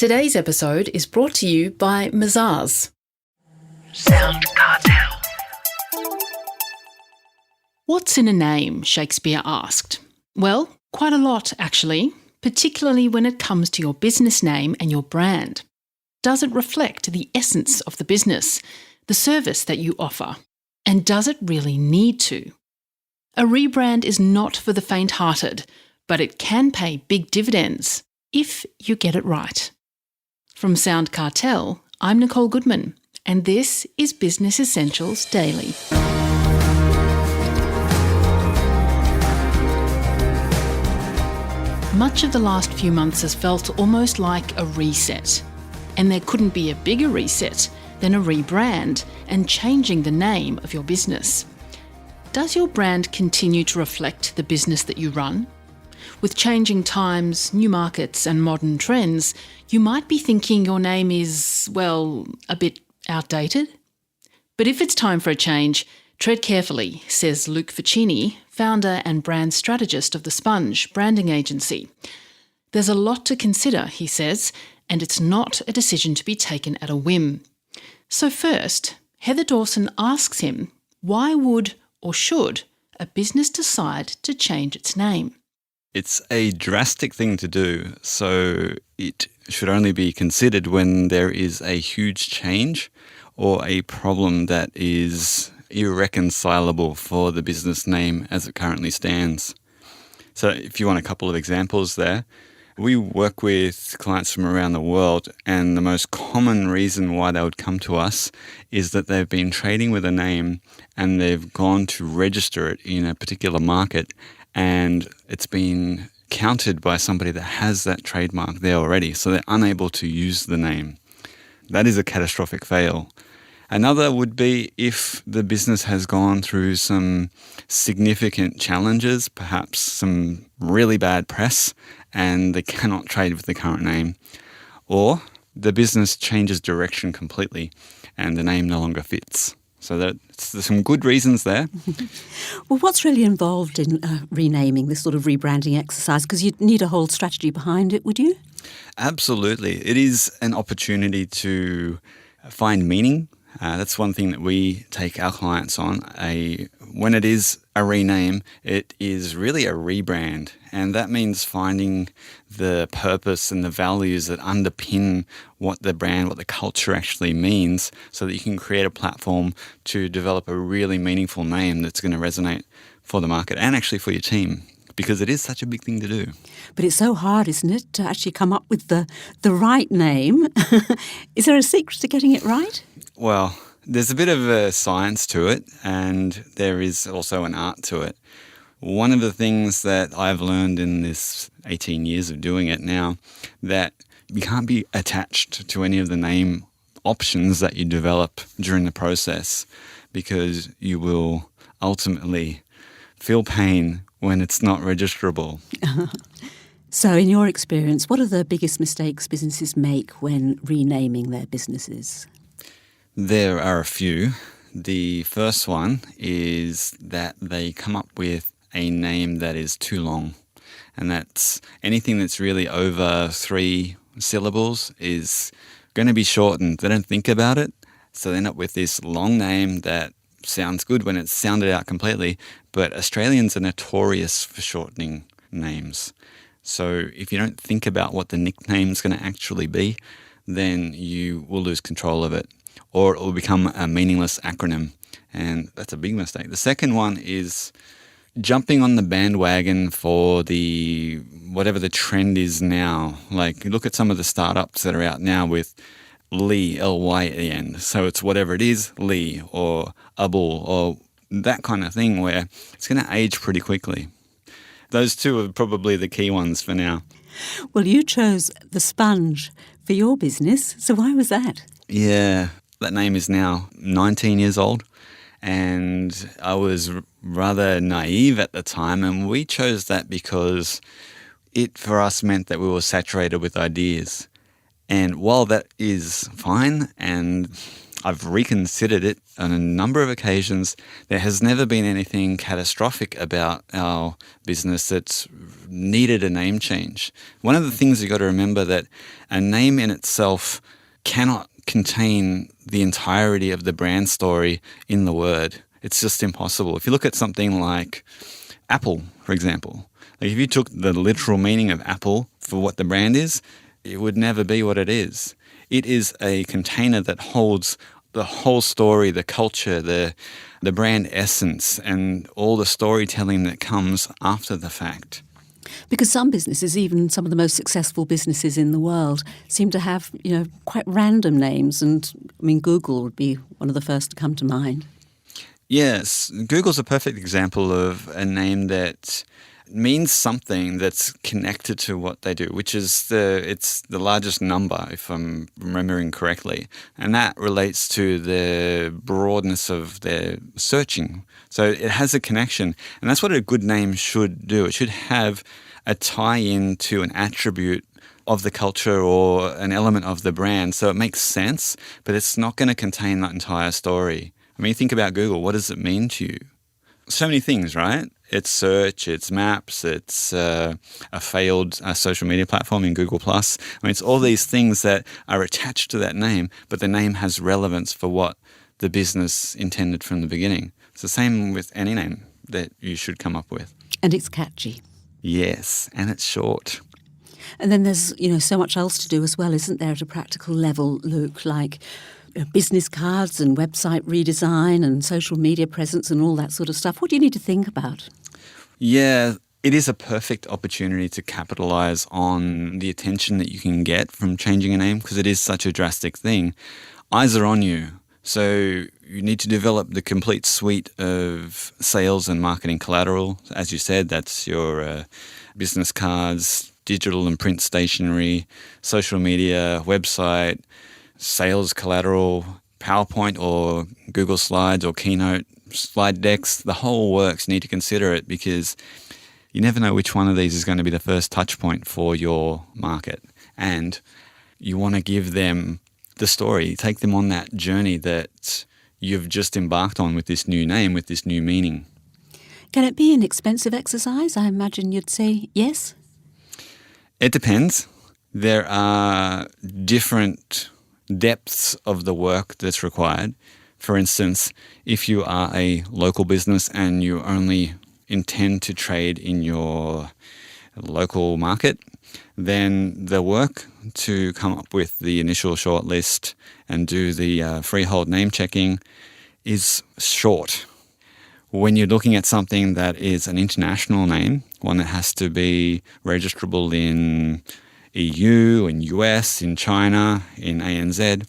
Today's episode is brought to you by Mazars. SoundCartel. What's in a name? Shakespeare asked. Well, quite a lot actually, particularly when it comes to your business name and your brand. Does it reflect the essence of the business, the service that you offer? And does it really need to? A rebrand is not for the faint-hearted, but it can pay big dividends if you get it right. From SoundCartel, I'm Nicole Goodman, and this is Business Essentials Daily. Much of the last few months has felt almost like a reset, and there couldn't be a bigger reset than a rebrand and changing the name of your business. Does your brand continue to reflect the business that you run? With changing times, new markets and modern trends, you might be thinking your name is, well, a bit outdated. But if it's time for a change, tread carefully, says Luke Faccini, founder and brand strategist of The Sponge branding agency. There's a lot to consider, he says, and it's not a decision to be taken at a whim. So first, Heather Dawson asks him, why would or should a business decide to change its name? It's a drastic thing to do, so it should only be considered when there is a huge change or a problem that is irreconcilable for the business name as it currently stands. So if you want a couple of examples there, we work with clients from around the world, and the most common reason why they would come to us is that they've been trading with a name and they've gone to register it in a particular market, and it's been counted by somebody that has that trademark there already, so they're unable to use the name. That is a catastrophic fail. Another would be if the business has gone through some significant challenges, perhaps some really bad press, and they cannot trade with the current name. Or the business changes direction completely and the name no longer fits. So there's some good reasons there. Well, what's really involved in renaming, this sort of rebranding exercise? Because you'd need a whole strategy behind it, would you? Absolutely. It is an opportunity to find meaning. That's one thing that we take our clients on. When it is a rename, it is really a rebrand. And that means finding the purpose and the values that underpin what the brand, what the culture actually means, so that you can create a platform to develop a really meaningful name that's going to resonate for the market and actually for your team, because it is such a big thing to do. But it's so hard, isn't it, to actually come up with the right name? Is there a secret to getting it right? Well, there's a bit of a science to it, and there is also an art to it. One of the things that I've learned in this 18 years of doing it now, that you can't be attached to any of the name options that you develop during the process, because you will ultimately feel pain when it's not registerable. So in your experience, what are the biggest mistakes businesses make when renaming their businesses? There are a few. The first one is that they come up with a name that is too long. And that's anything that's really over 3 syllables is going to be shortened. They don't think about it, so they end up with this long name that sounds good when it's sounded out completely, but Australians are notorious for shortening names. So if you don't think about what the nickname's going to actually be, then you will lose control of it, or it will become a meaningless acronym, and that's a big mistake. The second one is jumping on the bandwagon for whatever the trend is now. Like, look at some of the startups that are out now with Lee, L-Y at the end. So it's whatever it is, Lee or Abul or that kind of thing, where it's going to age pretty quickly. Those two are probably the key ones for now. Well, you chose The Sponge for your business, so why was that? Yeah, that name is now 19 years old, and I was rather naive at the time, and we chose that because it for us meant that we were saturated with ideas. And while that is fine, and I've reconsidered it on a number of occasions, there has never been anything catastrophic about our business that's needed a name change. One of the things you've got to remember that a name in itself cannot contain the entirety of the brand story in the word. It's just impossible. If you look at something like Apple, for example, like if you took the literal meaning of Apple for what the brand is, it would never be what it is. It is a container that holds the whole story, the culture, the brand essence, and all the storytelling that comes after the fact. Because some businesses, even some of the most successful businesses in the world, seem to have, quite random names. And I mean, Google would be one of the first to come to mind. Yes, Google's a perfect example of a name that means something that's connected to what they do, which is it's the largest number, if I'm remembering correctly. And that relates to the broadness of their searching. So it has a connection. And that's what a good name should do. It should have a tie-in to an attribute of the culture or an element of the brand. So it makes sense, but it's not going to contain that entire story. I mean, think about Google. What does it mean to you? So many things, right? It's search, it's maps, it's a failed social media platform in Google+. I mean, it's all these things that are attached to that name, but the name has relevance for what the business intended from the beginning. It's the same with any name that you should come up with. And it's catchy. Yes, and it's short. And then there's, so much else to do as well, isn't there, at a practical level, Luke, like business cards and website redesign and social media presence and all that sort of stuff. What do you need to think about? Yeah, it is a perfect opportunity to capitalize on the attention that you can get from changing a name because it is such a drastic thing. Eyes are on you. So you need to develop the complete suite of sales and marketing collateral. As you said, that's your business cards, digital and print stationery, social media, website, sales collateral, PowerPoint or Google Slides or Keynote, slide decks, the whole works. You need to consider it because you never know which one of these is going to be the first touch point for your market. And you want to give them the story, take them on that journey that you've just embarked on with this new name, with this new meaning. Can it be an expensive exercise? I imagine you'd say yes. It depends. There are different depths of the work that's required. For instance, if you are a local business and you only intend to trade in your local market, then the work to come up with the initial shortlist and do the freehold name checking is short. When you're looking at something that is an international name, one that has to be registrable in EU, in US, in China, in ANZ,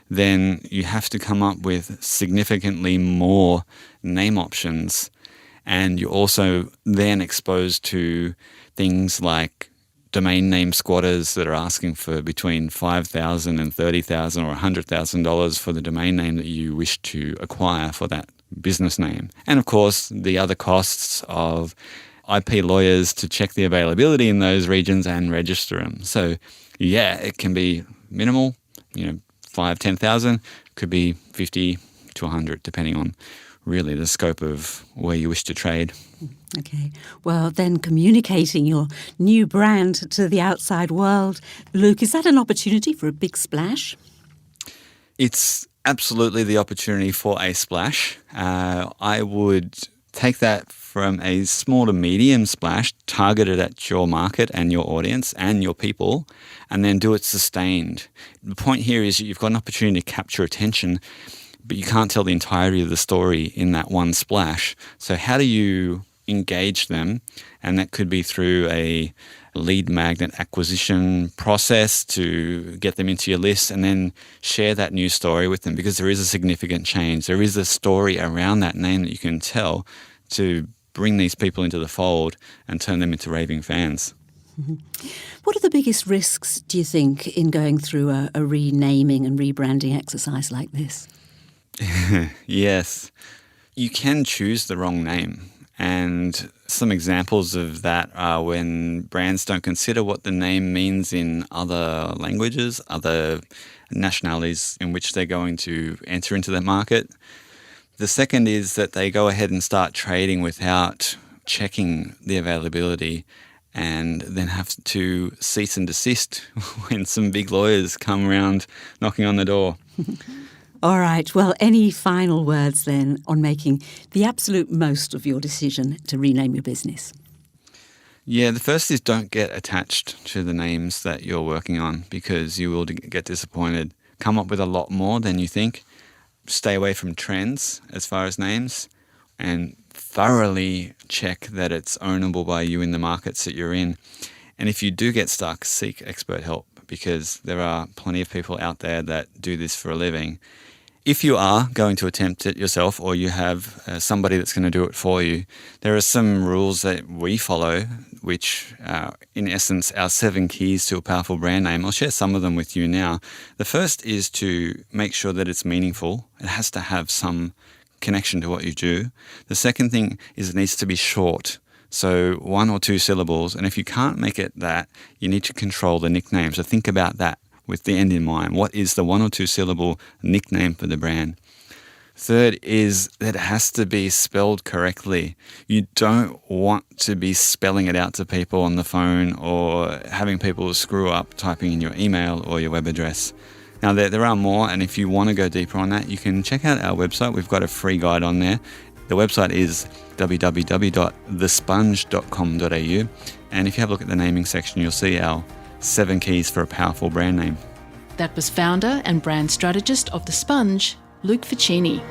then you have to come up with significantly more name options. And you're also then exposed to things like domain name squatters that are asking for between $5,000 and $30,000 or $100,000 for the domain name that you wish to acquire for that business name. And of course, the other costs of IP lawyers to check the availability in those regions and register them. So yeah, it can be minimal, 5,000, 10,000, could be 50 to 100, depending on really the scope of where you wish to trade. Okay. Well, then communicating your new brand to the outside world, Luke, is that an opportunity for a big splash? It's absolutely the opportunity for a splash. I would take that from a small to medium splash targeted at your market and your audience and your people, and then do it sustained. The point here is you've got an opportunity to capture attention, but you can't tell the entirety of the story in that one splash. So how do you engage them? And that could be through a lead magnet acquisition process to get them into your list and then share that new story with them, because there is a significant change. There is a story around that name that you can tell to bring these people into the fold and turn them into raving fans. Mm-hmm. What are the biggest risks, do you think, in going through a renaming and rebranding exercise like this? Yes. You can choose the wrong name. And some examples of that are when brands don't consider what the name means in other languages, other nationalities in which they're going to enter into the market. The second is that they go ahead and start trading without checking the availability, and then have to cease and desist when some big lawyers come around knocking on the door. All right. Well, any final words then on making the absolute most of your decision to rename your business? Yeah, the first is don't get attached to the names that you're working on, because you will get disappointed. Come up with a lot more than you think. Stay away from trends as far as names, and thoroughly check that it's ownable by you in the markets that you're in. And if you do get stuck, seek expert help, because there are plenty of people out there that do this for a living. If you are going to attempt it yourself, or you have somebody that's going to do it for you, there are some rules that we follow, which in essence are 7 keys to a powerful brand name. I'll share some of them with you now. The first is to make sure that it's meaningful. It has to have some connection to what you do. The second thing is it needs to be short. So 1 or 2 syllables. And if you can't make it that, you need to control the nickname. So think about that with the end in mind. What is the 1 or 2 syllable nickname for the brand? Third is that it has to be spelled correctly. You don't want to be spelling it out to people on the phone, or having people screw up typing in your email or your web address. Now, there are more, and if you want to go deeper on that, you can check out our website. We've got a free guide on there. The website is www.thesponge.com.au, and if you have a look at the naming section, you'll see our 7 keys for a powerful brand name. That was founder and brand strategist of The Sponge, Luke Faccini.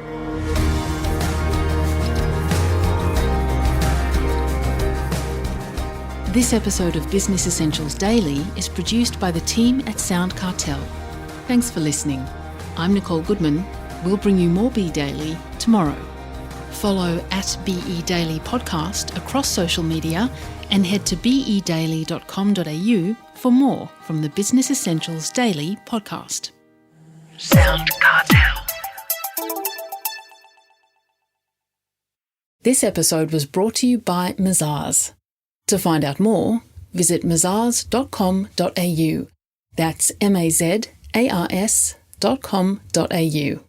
This episode of Business Essentials Daily is produced by the team at SoundCartel. Thanks for listening. I'm Nicole Goodman. We'll bring you more Be Daily tomorrow. Follow at BE Daily Podcast across social media, and head to bedaily.com.au for more from the Business Essentials Daily podcast. SoundCartel. This episode was brought to you by Mazars. To find out more, visit mazars.com.au. That's mazars.com.au.